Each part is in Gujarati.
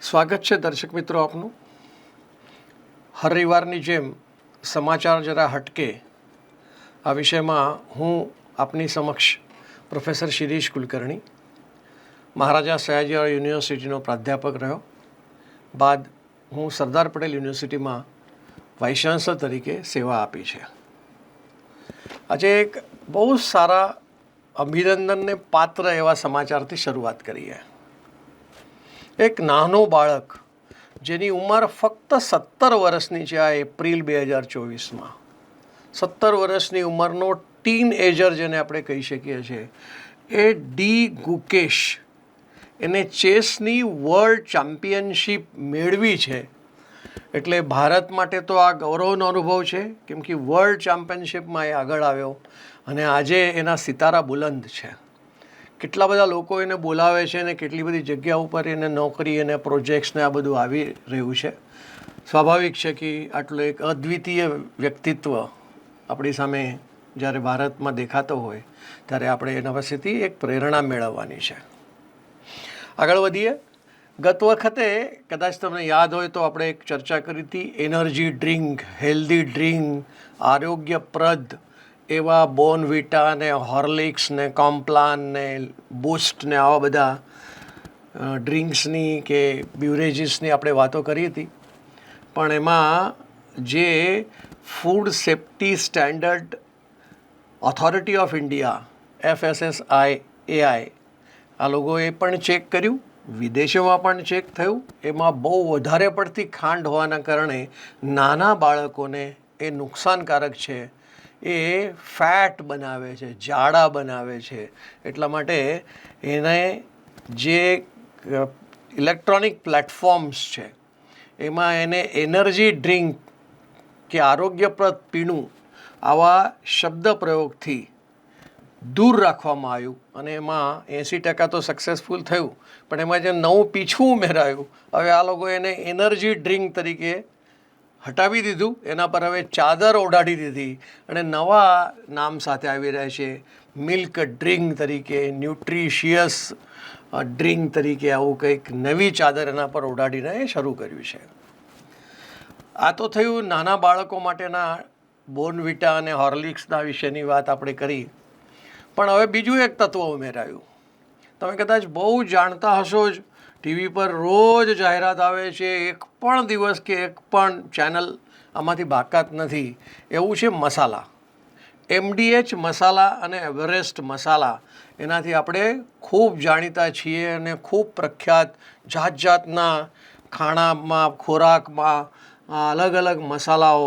સ્વાગત છે દર્શક મિત્રો આપનું. હર રવિવારની જેમ સમાચાર જરા હટકે આ વિષયમાં હું આપની સમક્ષ પ્રોફેસર શિરીષ કુલકર્ણી, મહારાજા સયાજીરાવ યુનિવર્સિટીનો પ્રાધ્યાપક રહ્યો બાદ હું સરદાર પટેલ યુનિવર્સિટીમાં વાઇસ ચાન્સલર તરીકે સેવા આપી છે. આજે એક બહુ સારા અભિનંદનને પાત્ર એવા સમાચારથી શરૂઆત કરીએ. એક નાનો બાળક જેની ઉંમર ફક્ત 17 વર્ષની છે, આ એપ્રિલ 2024માં 17 વર્ષની ઉંમરનો ટીન એજર જેને આપણે કહી શકીએ છીએ, એ ડી ગુકેશ એને ચેસની વર્લ્ડ ચેમ્પિયનશિપ મેળવી છે. એટલે ભારત માટે તો આ ગૌરવનો અનુભવ છે, કેમ કે વર્લ્ડ ચેમ્પિયનશિપમાં એ આગળ આવ્યો અને આજે એના સિતારા બુલંદ છે. કેટલા બધા લોકો એને બોલાવે છે અને કેટલી બધી જગ્યા ઉપર એને નોકરી અને પ્રોજેક્ટ્સને આ બધું આવી રહ્યું છે. સ્વાભાવિક છે કે આટલું એક અદ્વિતીય વ્યક્તિત્વ આપણી સામે જ્યારે ભારતમાં દેખાતો હોય ત્યારે આપણે એના પાસેથી એક પ્રેરણા મેળવવાની છે. આગળ વધીએ. ગત વખતે કદાચ તમને યાદ હોય તો આપણે એક ચર્ચા કરી હતી એનર્જી ડ્રિંક, હેલ્ધી ડ્રિંક, આરોગ્યપ્રદ એવા બોર્નવિટા ને હોર્લિક્સ ને કોમ્પ્લાન ને બૂસ્ટ ને આવા બધા ડ્રિંક્સની કે બ્યુરેજીસની આપણે વાતો કરી હતી. પણ એમાં જે food safety standard authority of India FSSAI આ લોકોએ પણ ચેક કર્યું, વિદેશોમાં પણ ચેક થયું. એમાં બહુ વધારે પડતી ખાંડ હોવાના કારણે નાના બાળકોને એ નુકસાનકારક છે, એ ફેટ બનાવે છે, જાડા બનાવે છે. એટલા માટે એને જે ઇલેક્ટ્રોનિક પ્લેટફોર્મ્સ છે એમાં એને એનર્જી ડ્રિંક કે આરોગ્યપ્રદ પીણું આવા શબ્દ પ્રયોગથી દૂર રાખવામાં આવ્યું અને એમાં 80% તો સક્સેસફુલ થયું. પણ એમાં જે નવું પીછું ઉમેરાયું, હવે આ લોકો એને એનર્જી ડ્રિંક તરીકે હટાવી દીધું, એના પર હવે ચાદર ઓઢાડી દીધી અને નવા નામ સાથે આવી રહ્યા છે, મિલ્ક ડ્રિંક તરીકે, ન્યુટ્રિશિયસ ડ્રિંક તરીકે. આવું કંઈક નવી ચાદર એના પર ઓઢાડીને એ શરૂ કર્યું છે. આ તો થયું નાના બાળકો માટેના બોર્નવિટા અને હોર્લિક્સના વિશેની વાત આપણે કરી. પણ હવે બીજું એક તત્વ ઉમેરાયું. તમે કદાચ બહુ જાણતા હશો જ, ટીવી પર રોજ જાહેરાત આવે છે, એક પણ દિવસ કે એક પણ ચેનલ આમાંથી બાકાત નથી. એવું છે મસાલા, MDH મસાલા અને એવરેસ્ટ મસાલા. એનાથી આપણે ખૂબ જાણીતા છીએ અને ખૂબ પ્રખ્યાત જાત જાતના ખાણામાં, ખોરાકમાં અલગ અલગ મસાલાઓ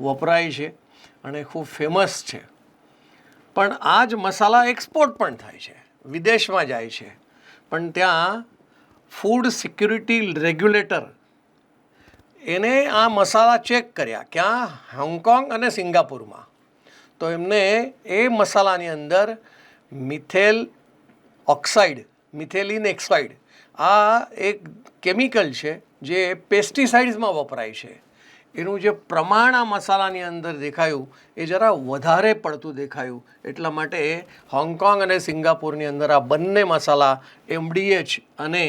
વપરાય છે અને ખૂબ ફેમસ છે. પણ આ જ મસાલા એક્સપોર્ટ પણ થાય છે, વિદેશમાં જાય છે. પણ ત્યાં ફૂડ સિક્યુરિટી રેગ્યુલેટર એને આ મસાલા ચેક કર્યા, ક્યાં? હોંગકોંગ અને સિંગાપુરમાં. તો એમને એ મસાલાની અંદર મિથેલ ઓક્સાઇડ, મિથેલિન એક્સાઇડ, આ એક કેમિકલ છે જે પેસ્ટિસાઇડ્સમાં વપરાય છે. એનું જે પ્રમાણ આ મસાલાની અંદર દેખાયું એ જરા વધારે પડતું દેખાયું. એટલા માટે હોંગકોંગ અને સિંગાપુરની અંદર આ બંને મસાલા MDH અને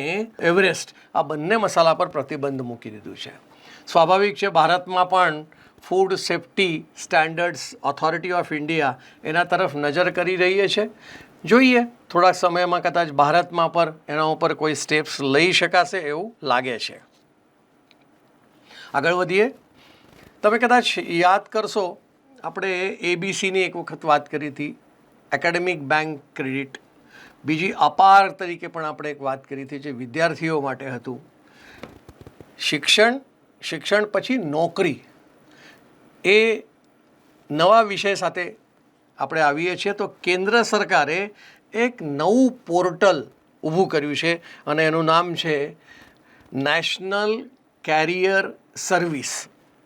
એવરેસ્ટ આ બંને મસાલા પર પ્રતિબંધ મૂકી દીધું છે. સ્વાભાવિક છે, ભારતમાં પણ food safety standards authority of India એના તરફ નજર કરી રહી છે. જોઈએ થોડાક સમયમાં કદાચ ભારતમાં પર એના ઉપર કોઈ સ્ટેપ્સ લઈ શકાશે એવું લાગે છે. આગળ વધીએ. તમે કદાચ યાદ કરશો, આપણે ABCની એક વખત વાત કરી હતી, એકેડેમિક બેંક ક્રેડિટ. બીજી અપાર તરીકે પણ આપણે એક વાત કરી હતી જે વિદ્યાર્થીઓ માટે હતું. શિક્ષણ પછી નોકરી, એ નવા વિષય સાથે આપણે આવીએ છીએ. તો કેન્દ્ર સરકારે એક નવું પોર્ટલ ઊભું કર્યું છે અને એનું નામ છે નેશનલ કેરિયર સર્વિસ.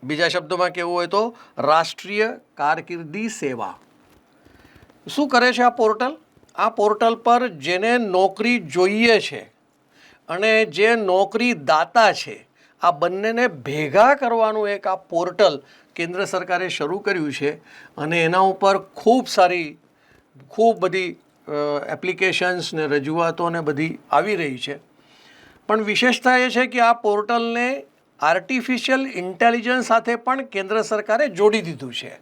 બીજા શબ્દોમાં કહેવું હોય તો રાષ્ટ્રીય કારકિર્દી સેવા. શું કરે છે આ પોર્ટલ? આ પોર્ટલ પર જેને નોકરી જોઈએ છે અને જે નોકરી દાતા છે, આ બંનેને ભેગા કરવાનું એક આ પોર્ટલ કેન્દ્ર સરકારે શરૂ કર્યું છે. અને એના ઉપર ખૂબ બધી એપ્લિકેશન્સ ને રજૂઆતો ને બધી આવી રહી છે. પણ વિશેષતા એ છે કે આ પોર્ટલને આર્ટિફિશિયલ ઇન્ટેલિજન્સ સાથે પણ કેન્દ્ર સરકારે જોડી દીધું છે.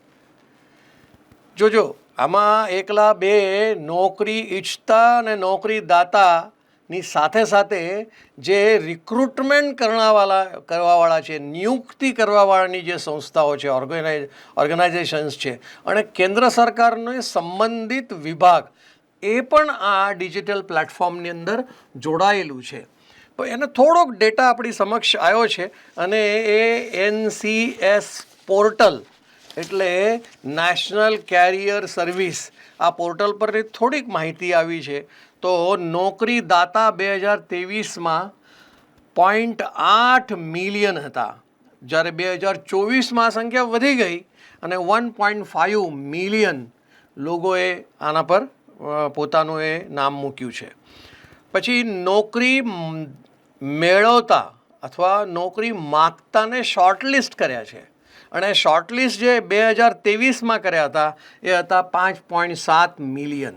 જોજો, આમાં એકલા બે નોકરી ઈચ્છતા અને નોકરી દાતાની સાથે સાથે જે રિક્રુટમેન્ટ કરવાવાળા છે, નિયુક્તિ કરવાવાળાની જે સંસ્થાઓ છે, ઓર્ગેનાઇઝેશન્સ છે, અને કેન્દ્ર સરકારનો સંબંધિત વિભાગ એ પણ આ ડિજિટલ પ્લેટફોર્મની અંદર જોડાયેલું છે. પણ એને થોડોક ડેટા આપણી સમક્ષ આવ્યો છે અને એ NCS પોર્ટલ એટલે નેશનલ કેરિયર સર્વિસ, આ પોર્ટલ પરની થોડીક માહિતી આવી છે. તો નોકરી દાતા 2023માં 0.8 મિલિયન હતા, જ્યારે 2024માં આ સંખ્યા વધી ગઈ અને 1.5 મિલિયન લોકોએ આના પર પોતાનું એ નામ મૂક્યું છે. પછી નોકરી મેળવતા અથવા નોકરી માગતાને શોર્ટલિસ્ટ કર્યા છે, અને શોર્ટલિસ્ટ જે 2023માં કર્યા હતા એ હતા 5.7 મિલિયન,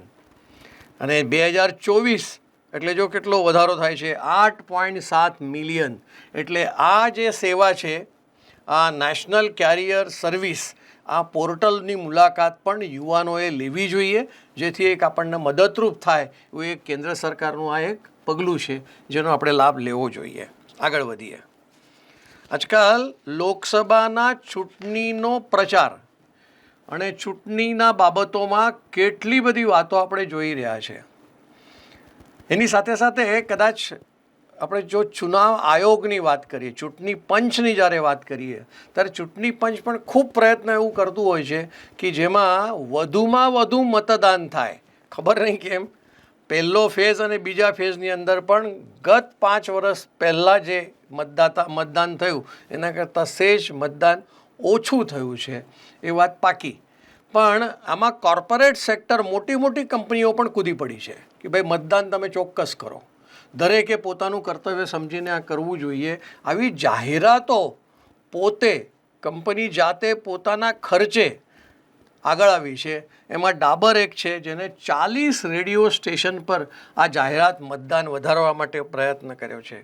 અને 2024 એટલે જો કેટલો વધારો થાય છે, 8.7 મિલિયન. એટલે આ જે સેવા છે, આ નેશનલ કેરિયર સર્વિસ, આ પોર્ટલની મુલાકાત પણ યુવાનોએ લેવી જોઈએ, જેથી એક આપણને મદદરૂપ થાય એવું એક કેન્દ્ર સરકારનું આ એક પગલું છે જેનો આપણે લાભ લેવો જોઈએ. આગળ વધીએ. આજકાલ લોકસભાના ચૂંટણીનો પ્રચાર અને ચૂંટણીના બાબતોમાં કેટલી બધી વાતો આપણે જોઈ રહ્યા છે. એની સાથે સાથે કદાચ આપણે જો ચુનાવ આયોગની વાત કરીએ, ચૂંટણી પંચની જ્યારે વાત કરીએ, ત્યારે ચૂંટણી પંચ પણ ખૂબ પ્રયત્ન એવું કરતું હોય છે કે જેમાં વધુમાં વધુ મતદાન થાય. ખબર નહીં કેમ પહેલો ફેઝ અને બીજા ફેઝની અંદર પણ ગત 5 વર્ષ પહેલાં જે મતદાન થયું એના કરતાં સહેજ મતદાન ઓછું થયું છે, એ વાત પાકી. પણ આમાં કોર્પોરેટ સેક્ટર, મોટી મોટી કંપનીઓ પણ કૂદી પડી છે કે ભાઈ મતદાન તમે ચોક્કસ કરો. દરેકે પોતાનું કર્તવ્ય સમજીને આ કરવું જોઈએ. આવી જાહેરાતો પોતે કંપની જાતે પોતાના ખર્ચે આગળ આવી છે. એમાં ડાબર એક છે જેને 40 રેડિયો સ્ટેશન પર આ જાહેરાત મતદાન વધારવા માટે પ્રયત્ન કર્યો છે.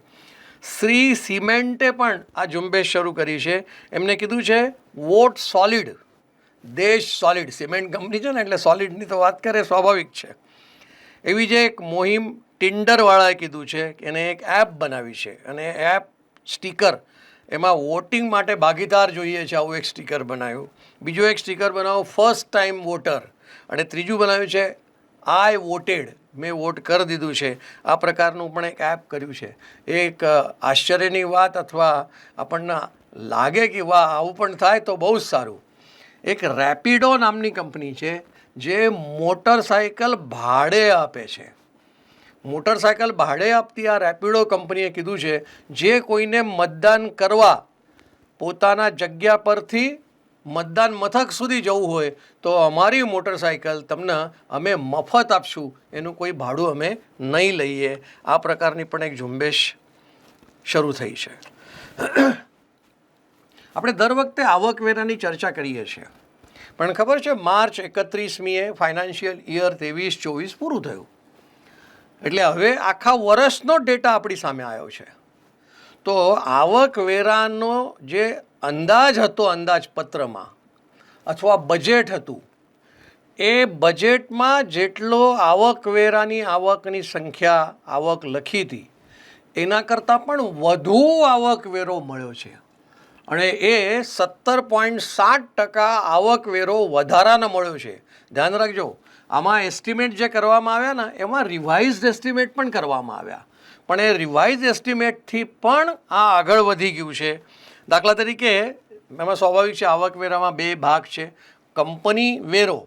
શ્રી સિમેન્ટે પણ આ ઝુંબેશ શરૂ કરી છે. એમને કીધું છે વોટ સોલિડ, દેશ સોલિડ. સિમેન્ટ કંપની છે ને એટલે સોલિડની તો વાત કરે, સ્વાભાવિક છે. એવી જ એક મોહિમ ટિન્ડરવાળાએ કીધું છે કે એને એક એપ બનાવી છે, અને એપ સ્ટીકર, એમાં વોટિંગ માટે ભાગીદાર જોઈએ છે, આવું એક સ્ટીકર બનાવ્યું. બીજું એક સ્ટીકર બનાવ્યું ફર્સ્ટ ટાઈમ વોટર, અને ત્રીજું બનાવ્યું છે આઈ વોટેડ, મેં વોટ કરી દીધું છે. આ પ્રકારનું પણ એક એપ કર્યું છે. એક આશ્ચર્યની વાત અથવા આપણને લાગે કે વાહ આવું પણ થાય તો બહુ જ સારું. એક રેપિડો નામની કંપની છે જે મોટરસાઇકલ ભાડે આપે છે. મોટરસાયકલ ભાડે આપતી આ રેપિડો કંપનીએ કીધું છે જે કોઈને મતદાન કરવા પોતાના જગ્યા પરથી મતદાન મથક સુધી જવું હોય તો અમારી મોટરસાયકલ તમને અમે મફત આપશું, એનું કોઈ ભાડું અમે નહીં લઈએ. આ પ્રકારની પણ એક ઝુંબેશ શરૂ થઈ છે. આપણે દર વખતે આવકવેરાની ચર્ચા કરીએ છીએ, પણ ખબર છે માર્ચ 31મીએ ફાઇનાન્શિયલ યર 23-24 પૂરું થયું, એટલે હવે આખા વર્ષનો ડેટા આપણી સામે આવ્યો છે. તો આવકવેરાનો જે અંદાજ હતો અંદાજપત્રમાં અથવા બજેટ હતું, એ બજેટમાં જેટલો આવકવેરાની આવકની સંખ્યા આવક લખી હતી એના કરતાં પણ વધુ આવકવેરો મળ્યો છે, અને એ 17.7% આવકવેરો વધારાનો મળ્યો છે. ધ્યાન રાખજો, આમાં એસ્ટિમેટ જે કરવામાં આવ્યા ને એમાં રિવાઇઝડ એસ્ટિમેટ પણ કરવામાં આવ્યા, પણ એ રિવાઇઝ એસ્ટિમેટથી પણ આ આગળ વધી ગયું છે. દાખલા તરીકે એમાં સ્વાભાવિક છે આવકવેરામાં 2 ભાગ છે. કંપની વેરો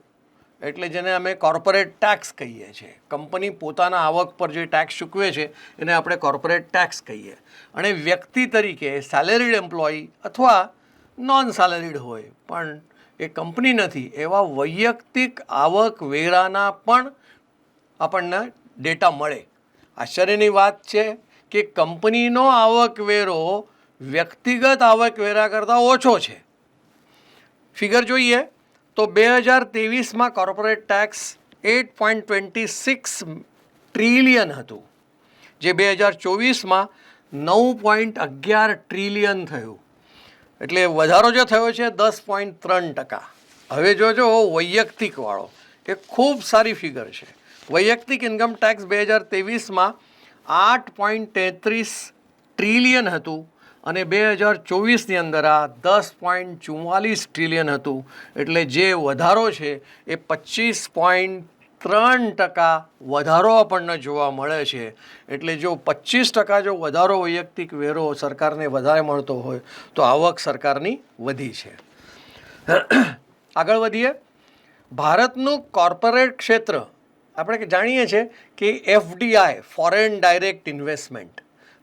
એટલે જેને અમે કોર્પોરેટ ટેક્સ કહીએ છીએ. કંપની પોતાના આવક પર જે ટેક્સ ચૂકવે છે એને આપણે કોર્પોરેટ ટેક્સ કહીએ. અને વ્યક્તિ તરીકે સેલેરીડ એમ્પ્લોયી અથવા નોન સેલેરીડ હોય પણ એ કંપની નથી એવા વૈયક્તિક આવકવેરાના પણ આપણને ડેટા મળે. આશ્ચર્યની વાત છે કે કંપનીનો આવકવેરો વ્યક્તિગત આવકવેરા કરતાં ઓછો છે. ફિગર જોઈએ તો 2023માં કોર્પોરેટ ટેક્સ 8.26 ટ્રિલિયન હતું, જે 2024માં 9.11 ટ્રિલિયન થયું. એટલે વધારો જે થયો છે 10.3%. હવે જોજો વૈયક્તિકવાળો, એ ખૂબ સારી ફિગર છે. વૈયક્તિક ઇન્કમ ટેક્સ 2023માં 8.33 ટ્રિલિયન હતું અને 2024ની અંદર આ 10.44 ટ્રિલિયન હતું. એટલે જે વધારો છે એ 25.3% વધારો આપણને જોવા મળે છે. એટલે જો 25% જો વધારો વૈયક્તિક વેરો સરકારને વધારે મળતો હોય તો આવક સરકારની વધી છે. આગળ વધીએ. ભારતનું કોર્પોરેટ ક્ષેત્ર આપણે જાણીએ છીએ કે FDI ફોરેન ડાયરેક્ટ ઇન્વેસ્ટમેન્ટ,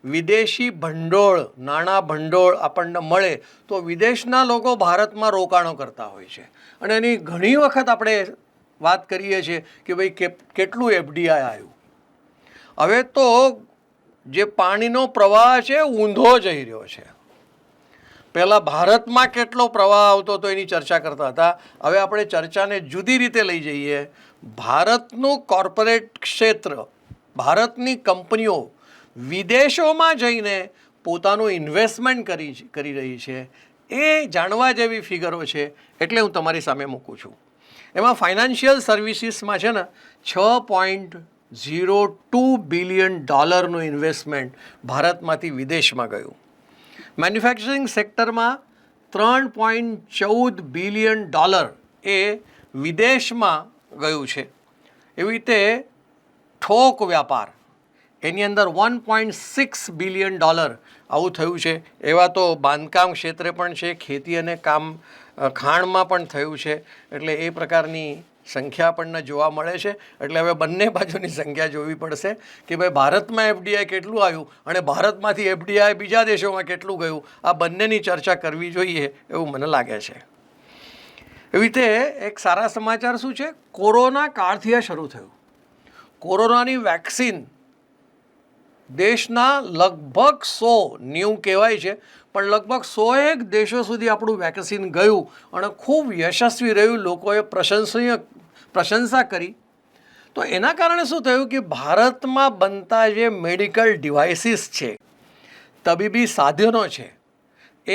વિદેશી ભંડોળ, નાણાં ભંડોળ આપણને મળે તો વિદેશના લોકો ભારતમાં રોકાણો કરતા હોય છે. અને એની ઘણી વખત આપણે વાત કરીએ છીએ કે ભાઈ કેટલું FDI આવ્યું. હવે તો જે પાણીનો પ્રવાહ છે ઊંધો જઈ રહ્યો છે. પહેલાં ભારતમાં કેટલો પ્રવાહ આવતો હતો એની ચર્ચા કરતા હતા. હવે આપણે ચર્ચાને જુદી રીતે લઈ જઈએ. ભારતનું કોર્પોરેટ ક્ષેત્ર, ભારતની કંપનીઓ વિદેશોમાં જઈને પોતાનું ઇન્વેસ્ટમેન્ટ કરી રહી છે. એ જાણવા જેવી ફિગરો છે, એટલે હું તમારી સામે મૂકું છું. એમાં ફાઇનાન્શિયલ સર્વિસીસમાં છે ને $6.02 બિલિયન ઇન્વેસ્ટમેન્ટ ભારતમાંથી વિદેશમાં ગયું. મેન્યુફેક્ચરિંગ સેક્ટરમાં $3.14 બિલિયન એ વિદેશમાં ગયું છે. એવી રીતે થોક વ્યાપાર, એની અંદર $1.6 બિલિયન આવું થયું છે. એવા તો બાંધકામ ક્ષેત્રે પણ છે, ખેતી અને ખાણમાં પણ થયું છે. એટલે એ પ્રકારની સંખ્યા આપણને જોવા મળે છે. એટલે હવે બંને બાજુની સંખ્યા જોવી પડશે કે ભાઈ ભારતમાં FDI કેટલું આવ્યું અને ભારતમાંથી FDI બીજા દેશોમાં કેટલું ગયું. આ બંનેની ચર્ચા કરવી જોઈએ એવું મને લાગે છે. એવી રીતે એક સારા સમાચાર શું છે, કોરોના કાળથી આ શરૂ થયું. કોરોનાની વેક્સિન દેશના લગભગ 190 કહેવાય છે, પણ લગભગ 101 દેશો સુધી આપણું વેક્સિન ગયું અને ખૂબ યશસ્વી રહ્યું. લોકોએ પ્રશંસા કરી. તો એના કારણે શું થયું કે ભારતમાં બનતા જે મેડિકલ ડિવાઇસીસ છે, તબીબી સાધનો છે, એ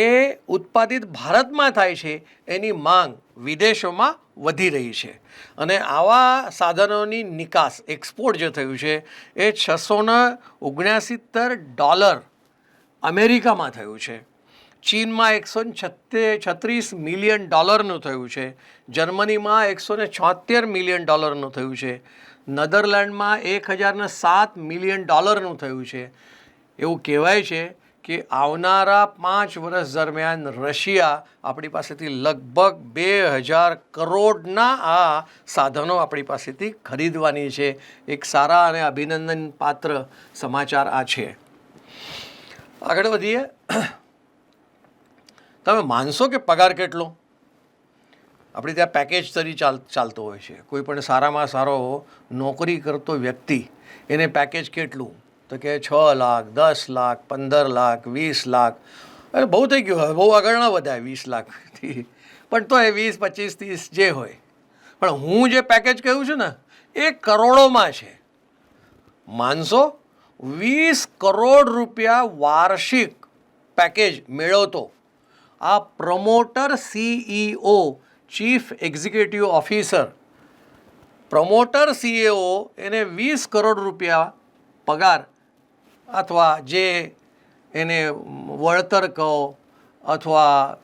ઉત્પાદિત ભારતમાં થાય છે, એની માંગ વિદેશોમાં વધી રહી છે. અને આવા સાધનોની નિકાસ, એક્સપોર્ટ જે થયું છે એ $669 અમેરિકામાં થયું છે. ચીનમાં $136 મિલિયન થયું છે. જર્મનીમાં $176 મિલિયન થયું છે. નેધરલેન્ડમાં 1007 મિલિયન થયું છે. એવું કહેવાય છે કે આવનારા 5 વર્ષ દરમિયાન રશિયા આપણી પાસેથી લગભગ 2000 કરોડના આ સાધનો આપણી પાસેથી ખરીદવાની છે. એક સારા અને અભિનંદન પાત્ર સમાચાર આ છે. આગળ વધીએ. તમે માનશો કે પગાર કેટલો આપણે ત્યાં પેકેજ તરી ચાલતો હોય છે. કોઈ પણ સારામાં સારો નોકરી કરતો વ્યક્તિ એને પેકેજ કેટલું, તો કે 6 લાખ, 10 લાખ, 15 લાખ, 20 લાખ. એટલે બહુ થઈ ગયું. હવે બહુ આગળ ના વધાય 20 લાખથી, પણ તો એ 20, 25, 30 જે હોય. પણ હું જે પેકેજ કહ્યું છું ને એ કરોડોમાં છે. માનશો 20 કરોડ રૂપિયા વાર્ષિક પેકેજ મેળવતો આ promoter CEO, chief executive officer, promoter CEO એને 20 કરોડ રૂપિયા પગાર અથવા જે એને વળતર કહો અથવા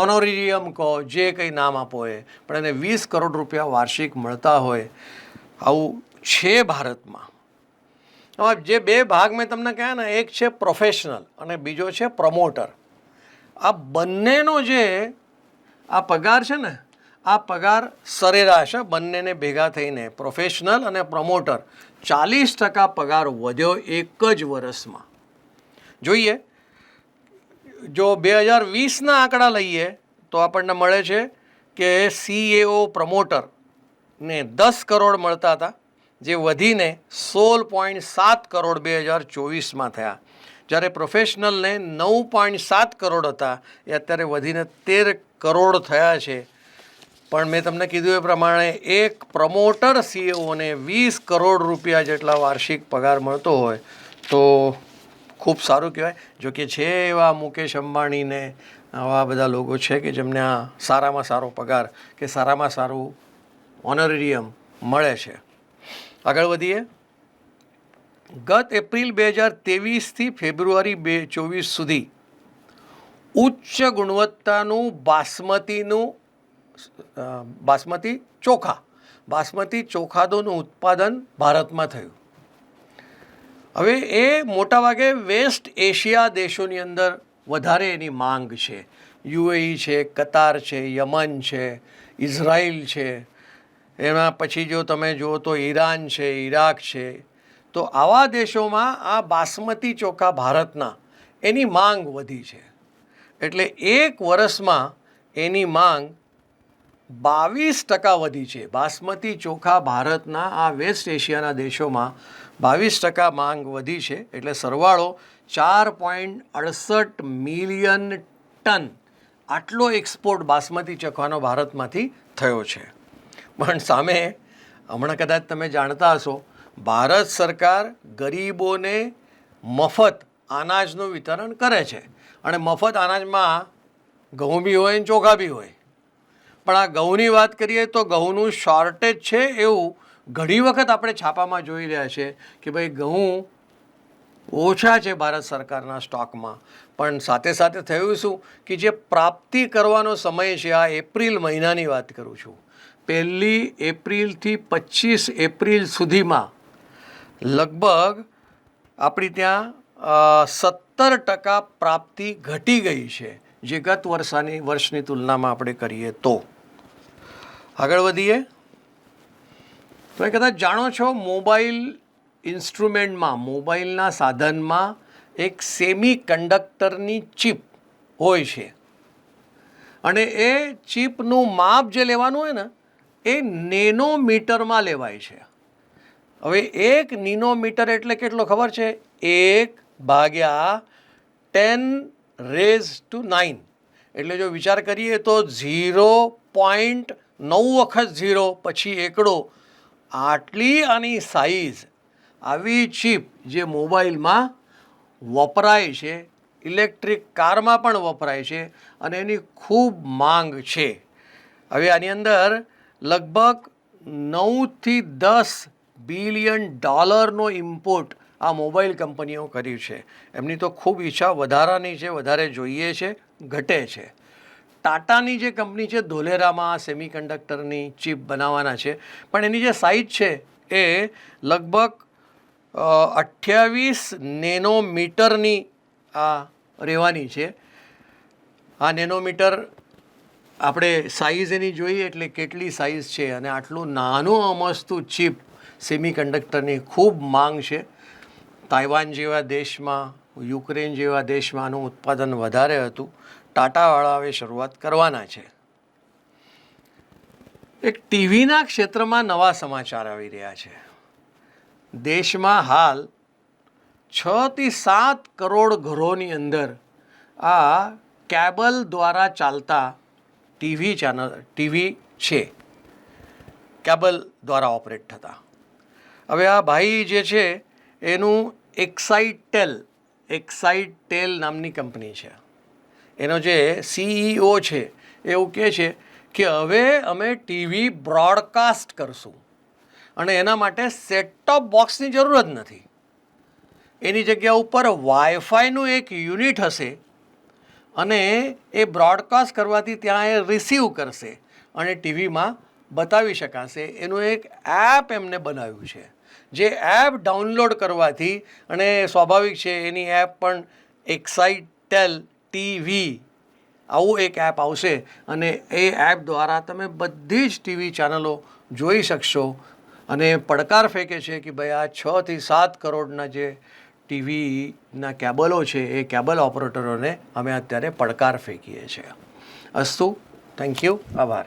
ઓનોરિયમ કહો, જે કંઈ નામ આપો એ, પણ એને 20 કરોડ રૂપિયા વાર્ષિક મળતા હોય. આવું છે ભારતમાં. હવે જે બે ભાગ મેં તમને કહ્યા ને, એક છે પ્રોફેશનલ અને બીજો છે પ્રમોટર. આ બંનેનો જે આ પગાર છે ને, આ પગાર સરેરાશ બંનેને ભેગા થઈને પ્રોફેશનલ અને પ્રમોટર 40% પગાર વધ્યો એક જ વર્ષમાં. જોઈએ જો 2020ના આંકડા લઈએ તો આપણને મળે છે કે CEO પ્રમોટરને 10 કરોડ મળતા હતા, જે વધીને 16.7 કરોડ 2024માં થયા. જ્યારે પ્રોફેશનલને 9.7 કરોડ હતા એ અત્યારે વધીને 13 કરોડ થયા છે. પણ મેં તમને કીધું એ પ્રમાણે એક પ્રમોટર CEOને 20 કરોડ રૂપિયા જેટલા વાર્ષિક પગાર મળતો હોય તો ખૂબ સારું કહેવાય. જો કે છે એવા મુકેશ અંબાણીને આવા બધા લોકો છે કે જેમને આ સારામાં સારો પગાર કે સારામાં સારું ઓનરેરિયમ મળે છે. આગળ વધીએ. ગત એપ્રિલ 2023થી ફેબ્રુઆરી 2024 સુધી ઉચ્ચ ગુણવત્તાનું બાસમતી ચોખાનું ઉત્પાદન ભારતમાં થયું. હવે એ મોટાભાગે વેસ્ટ એશિયા દેશોની અંદર વધારે એની માંગ છે. યુએઈ છે, કતાર છે, યમન છે, ઇઝરાયલ છે, એના પછી જો તમે જુઓ તો ઈરાન છે, ઈરાક છે. તો આવા દેશોમાં આ બાસમતી ચોખા ભારતના એની માંગ વધી છે. એટલે એક વર્ષમાં એની માંગ 22% વધી છે. બાસમતી ચોખા ભારતના આ વેસ્ટ એશિયાના દેશોમાં 22% માંગ વધી છે. એટલે સરવાળો 4.68 મિલિયન ટન આટલો એક્સપોર્ટ બાસમતી ચોખાનો ભારતમાંથી થયો છે. પણ સામે હમણાં કદાચ તમે જાણતા હશો, ભારત સરકાર ગરીબોને મફત અનાજનું વિતરણ કરે છે. અને મફત અનાજમાં ઘઉં બી હોય ને ચોખા બી હોય. પણ આ ઘઉંની વાત કરીએ તો ઘઉંનું શોર્ટેજ છે એવું ઘણી વખત આપણે છાપામાં જોઈ રહ્યા છે કે ભાઈ ઘઉં ઓછા છે ભારત સરકારના સ્ટોકમાં. પણ સાથે સાથે થયું શું કે જે પ્રાપ્તિ કરવાનો સમય છે, આ એપ્રિલ મહિનાની વાત કરું છું, 1 એપ્રિલથી 25 એપ્રિલ સુધીમાં લગભગ આપણી ત્યાં 17% પ્રાપ્તિ ઘટી ગઈ છે, જે ગત વર્ષની તુલનામાં આપણે કરીએ તો. આગળ વધીએ. તમે કદાચ જાણો છો, મોબાઈલના સાધનમાં એક સેમી કન્ડક્ટરની ચિપ હોય છે. અને એ ચિપનું માપ જે લેવાનું હોય ને એ નેનોમીટરમાં લેવાય છે. હવે 1 નેનોમીટર એટલે કેટલો ખબર છે? 1/10⁹ એટલે જો વિચાર કરીએ તો 0.9 વખત 0 પછી એકડો. આટલી આની સાઈઝ, આવી ચિપ જે મોબાઈલમાં વપરાય છે, ઇલેક્ટ્રિક કારમાં પણ વપરાય છે અને એની ખૂબ માંગ છે. હવે આની અંદર લગભગ 9થી 10 બિલિયન ડોલરનો ઇમ્પોર્ટ આ મોબાઈલ કંપનીઓ કર્યું છે. એમની તો ખૂબ ઈચ્છા વધારાની છે, વધારે જોઈએ છે, ઘટે છે. ટાટાની જે કંપની છે ધોલેરામાં સેમિકન્ડક્ટરની ચિપ બનાવવાના છે, પણ એની જે સાઇઝ છે એ લગભગ 28 નેનોમીટરની આ રહેવાની છે. આ નેનોમીટર આપણે સાઇઝ એની જોઈએ એટલે કેટલી સાઇઝ છે. અને આટલું નાનું અમસ્તું ચિપ સેમિકન્ડક્ટરની ખૂબ માંગ છે. તાઇવાન જેવા દેશમાં, યુક્રેન જેવા દેશમાં આનું ઉત્પાદન વધારે હતું. ટાટાવાળા હવે શરૂઆત કરવાના છે. એક ટીવીના ક્ષેત્રમાં નવા સમાચાર આવી રહ્યા છે. દેશમાં હાલ 6 થી 7 કરોડ ઘરોની અંદર આ કેબલ દ્વારા ચાલતા ટીવી છે, કેબલ દ્વારા ઓપરેટ થતા. હવે આ ભાઈ જે છે એનું એક્સાઇટેલ નામની કંપની છે. એનો જે CEO છે એવું કહે છે કે હવે અમે ટીવી બ્રોડકાસ્ટ કરશું અને એના માટે સેટટોપ બોક્સની જરૂર જ નથી. એની જગ્યા ઉપર વાઈફાઈનું એક યુનિટ હશે અને એ બ્રોડકાસ્ટ કરવાથી ત્યાં એ રિસીવ કરશે અને ટીવીમાં બતાવી શકાશે. એનું એક એપ એમને બનાવ્યું છે, જે એપ ડાઉનલોડ કરવાથી, અને સ્વાભાવિક છે એની એપ પણ એક્સાઇટેલ ટીવી આવું એક એપ આવશે અને એ એપ દ્વારા તમે બધી જ ટીવી ચેનલો જોઈ શકશો. અને પડકાર ફેંકે છે કે ભાઈ આ 6 થી 7 કરોડના જે ટીવીના કેબલો છે એ કેબલ ઓપરેટરોને અમે અત્યારે પડકાર ફેંકીએ છીએ. અસ્તુ, થેન્ક યુ, આભાર.